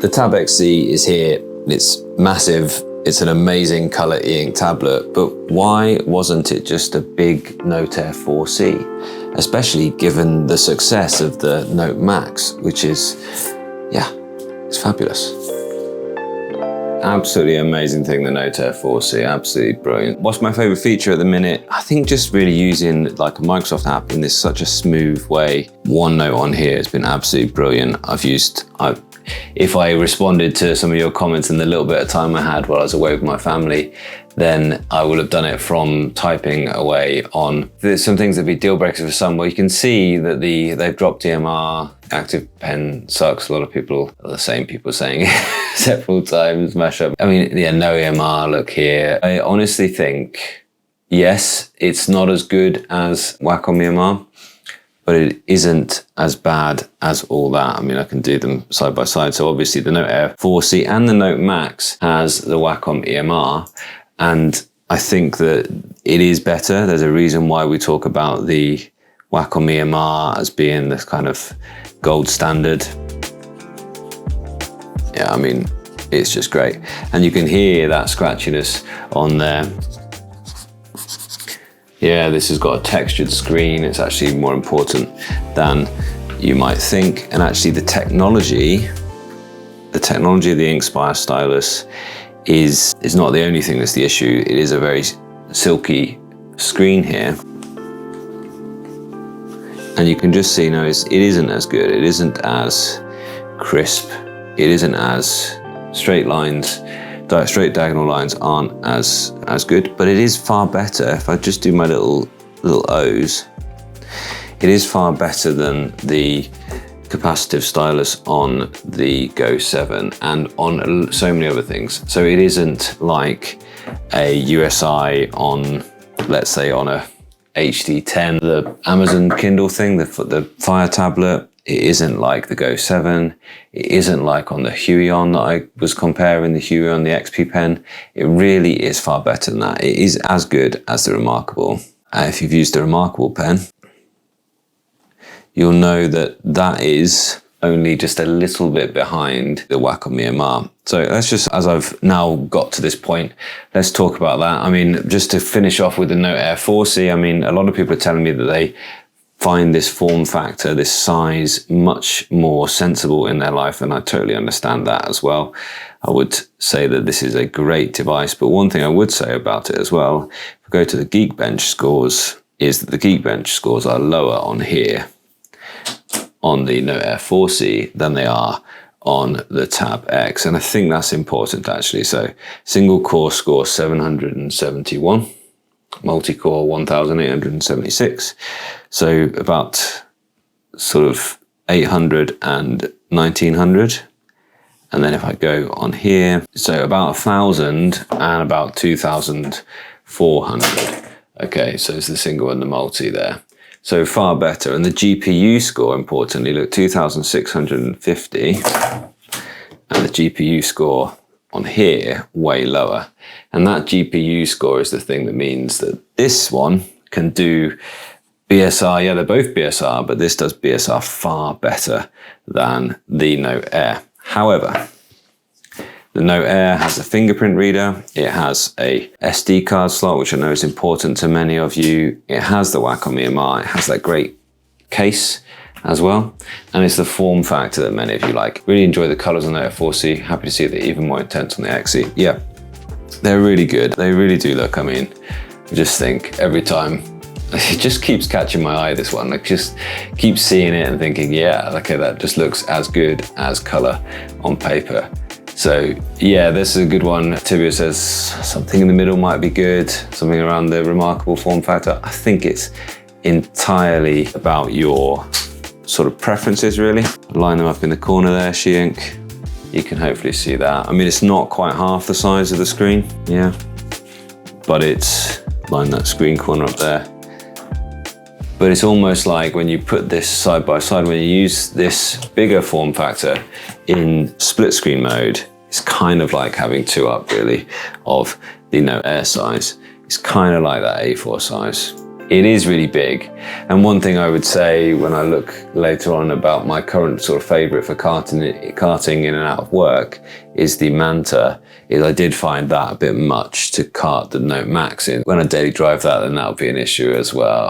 The Tab XC is here, it's massive, it's an amazing colour e-ink tablet, but why wasn't it just a big Note Air 4 C? Especially given the success of the Note Max, which is, yeah, it's fabulous. Absolutely amazing thing, the Note Air 4 C, absolutely brilliant. What's my favorite feature at the minute? I think just really using like a Microsoft app in this such a smooth way. OneNote on here has been absolutely brilliant. If I responded to some of your comments in the little bit of time I had while I was away with my family, then I would have done it from typing away on. There's some things that'd be deal breakers for some, where you can see that they've dropped EMR, active pen sucks. A lot of people are the same people saying it several times, mash up. I mean, yeah, no EMR, look here. I honestly think, yes, it's not as good as Wacom EMR, but it isn't as bad as all that. I mean, I can do them side by side. So obviously the Note Air 4 C and the Note Max has the Wacom EMR. And I think that it is better. There's a reason why we talk about the Wacom EMR as being this kind of gold standard. Yeah, I mean, it's just great. And you can hear that scratchiness on there. Yeah, this has got a textured screen. It's actually more important than you might think. And actually the technology of the Inkspire stylus is not the only thing that's the issue. It is a very silky screen here. And you can just see now it isn't as good. It isn't as crisp. It isn't as straight lines. Straight diagonal lines aren't as good, but it is far better. If I just do my little O's, it is far better than the capacitive stylus on the Go 7 and on so many other things. So it isn't like a USI on, let's say, on a HD10, the Amazon Kindle thing, the Fire tablet. It isn't like the Go 7. It isn't like on the Huion that I was comparing, the Huion, the XP pen. It really is far better than that. It is as good as the Remarkable. If you've used the Remarkable pen, you'll know that that is only just a little bit behind the Wacom EMR. So let's just, as I've now got to this point, let's talk about that. I mean, just to finish off with the Note Air 4 C, I mean, a lot of people are telling me that they find this form factor, this size, much more sensible in their life, and I totally understand that as well. I would say that this is a great device, but one thing I would say about it as well, if we go to the Geekbench scores, is that the Geekbench scores are lower on here, on the Note Air 4 C, than they are on the Tab X, and I think that's important actually. So single core score 771, multi-core 1876. So about sort of 800 and 1900. And then if I go on here, so about 1000 and about 2400. Okay, so it's the single and the multi there. So far better. And the GPU score, importantly, look, 2650. And the GPU score on here, way lower. And that GPU score is the thing that means that this one can do BSR, yeah, they're both BSR, but this does BSR far better than the Note Air. However, the Note Air has a fingerprint reader. It has a SD card slot, which I know is important to many of you. It has the Wacom EMR. It has that great case as well. And it's the form factor that many of you like. Really enjoy the colors on the Air 4 C. Happy to see they're even more intense on the XC. Yeah, they're really good. They really do look, I mean, I just think every time, it just keeps catching my eye, this one. Like, just keep seeing it and thinking, yeah, okay, that just looks as good as color on paper. So yeah, this is a good one. Tibia says something in the middle might be good, something around the Remarkable form factor. I think it's entirely about your sort of preferences, really. Line them up in the corner there, She-Ink. You can hopefully see that. I mean, it's not quite half the size of the screen, yeah, but it's, line that screen corner up there. But it's almost like when you put this side by side, when you use this bigger form factor in split screen mode, it's kind of like having two up, really, of the Note Air size. It's kind of like that A4 size. It is really big. And one thing I would say when I look later on about my current sort of favourite for carting in and out of work is the Manta, is I did find that a bit much to cart the Note Max in. When I daily drive that, then that'll be an issue as well.